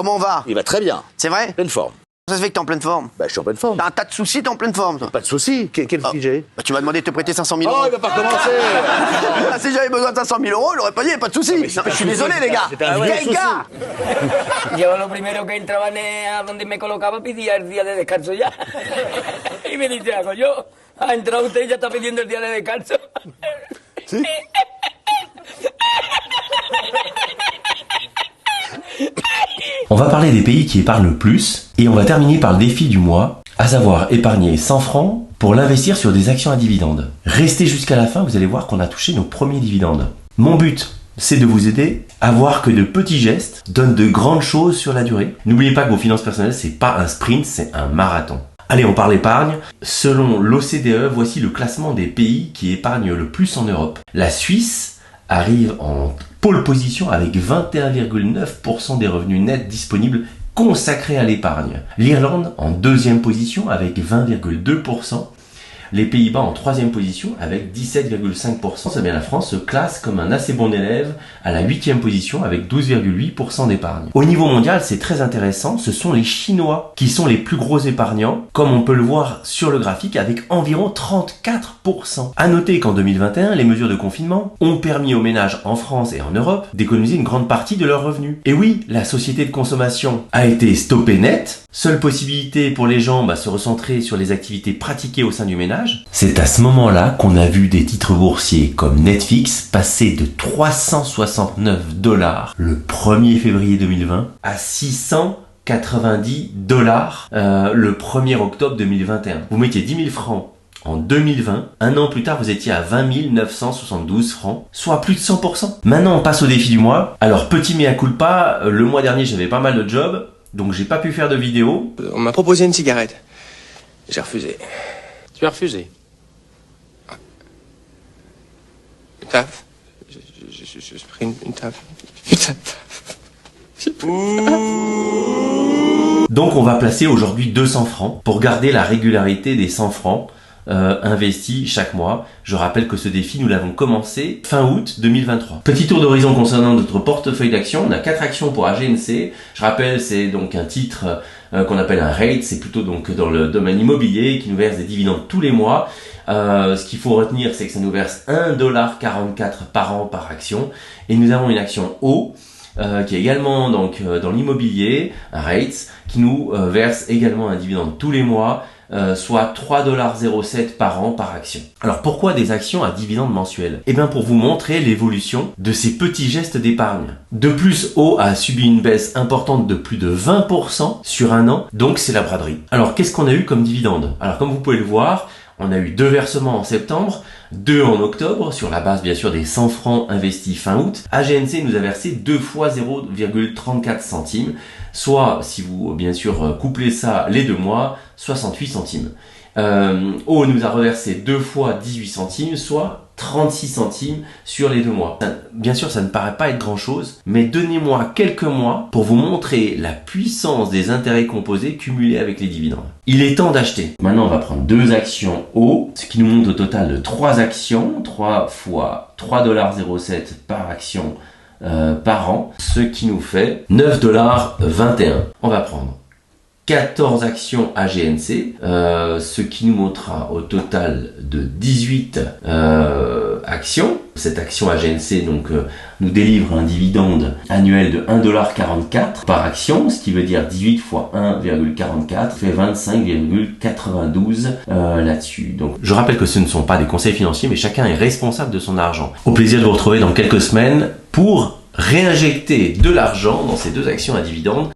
comment on va? Il va très bien. C'est vrai? Pleine forme. Ça se fait que t'es en pleine forme? Bah, je suis en pleine forme. T'as un tas de soucis, t'es en pleine forme, toi. Pas de soucis. Quel sujet? Bah, tu m'as demandé de te prêter 500 000 Oh, euros. il va pas recommencer. Ah, si j'avais besoin de 500 000 euros, j'aurais pas dit, pas de soucis. Non, mais je suis désolé, les gars. C'était un vrai Quel souci. gars? Yo lo primero que entraba a donde me colocaba pedía el día de descanso ya. Y me dice, hago yo, ha entrado usted y ya está pidiendo el día de descanso. Si. On va parler des pays qui épargnent le plus et on va terminer par le défi du mois, à savoir épargner 100 francs pour l'investir sur des actions à dividendes. Restez jusqu'à la fin, vous allez voir qu'on a touché nos premiers dividendes. Mon but, c'est de vous aider à voir que de petits gestes donnent de grandes choses sur la durée. N'oubliez pas que vos finances personnelles, c'est pas un sprint, c'est un marathon. Allez, on parle épargne. Selon l'OCDE, voici le classement des pays qui épargnent le plus en Europe. La Suisse arrive en pole position avec 21,9% des revenus nets disponibles consacrés à l'épargne. L'Irlande en deuxième position avec 20,2%. Les Pays-Bas en troisième position avec 17,5%. C'est bien, la France se classe comme un assez bon élève à la huitième position avec 12,8% d'épargne. Au niveau mondial, c'est très intéressant. Ce sont les Chinois qui sont les plus gros épargnants, comme on peut le voir sur le graphique, avec environ 34%. À noter qu'en 2021, les mesures de confinement ont permis aux ménages en France et en Europe d'économiser une grande partie de leurs revenus. Et oui, la société de consommation a été stoppée net. Seule possibilité pour les gens, se recentrer sur les activités pratiquées au sein du ménage. C'est à ce moment-là qu'on a vu des titres boursiers comme Netflix passer de 369 $ le 1er février 2020 à 690 $ le 1er octobre 2021. Vous mettiez 10 000 francs en 2020, un an plus tard, vous étiez à 20 972 francs, soit plus de 100%. Maintenant, on passe au défi du mois. Alors, petit mea culpa, le mois dernier, j'avais pas mal de jobs, donc j'ai pas pu faire de vidéo. On m'a proposé une cigarette. J'ai refusé. Tu as refusé? Une taf. J'ai pris une taf. Putain de taf. Donc on va placer aujourd'hui 200 francs pour garder la régularité des 100 francs investis chaque mois. Je rappelle que ce défi, nous l'avons commencé fin août 2023. Petit tour d'horizon concernant notre portefeuille d'actions. On a 4 actions pour AGNC. Je rappelle, c'est donc un titre qu'on appelle un REIT. C'est plutôt donc dans le domaine immobilier qui nous verse des dividendes tous les mois. Ce qu'il faut retenir, c'est que ça nous verse 1,44 $ par an par action. Et nous avons une action O qui est également donc dans l'immobilier, un REITs, qui nous verse également un dividende tous les mois, soit 3,07 $ par an par action. Alors pourquoi des actions à dividende mensuel? Eh bien pour vous montrer l'évolution de ces petits gestes d'épargne. De plus, O a subi une baisse importante de plus de 20% sur un an, donc c'est la braderie. Alors qu'est-ce qu'on a eu comme dividende? Alors comme vous pouvez le voir, on a eu 2 versements en septembre, 2 en octobre, sur la base bien sûr des 100 francs investis fin août. AGNC nous a versé 2 fois 0,34 centimes, soit, si vous bien sûr couplez ça les 2 mois, 68 centimes. O nous a reversé 2 fois 18 centimes, soit 36 centimes sur les 2 mois. Bien sûr, ça ne paraît pas être grand chose, mais donnez-moi quelques mois pour vous montrer la puissance des intérêts composés cumulés avec les dividendes. Il est temps d'acheter. Maintenant, on va prendre 2 actions O, ce qui nous monte au total de 3 actions, 3 fois 3,07 $ par action par an, ce qui nous fait 9,21 $. On va prendre 14 actions AGNC, ce qui nous montrera au total de 18 actions. Cette action AGNC donc nous délivre un dividende annuel de 1,44 $ par action, ce qui veut dire 18 fois 1,44 fait 25,92 là-dessus. Donc je rappelle que ce ne sont pas des conseils financiers, mais chacun est responsable de son argent. Au plaisir de vous retrouver dans quelques semaines pour réinjecter de l'argent dans ces 2 actions à dividende.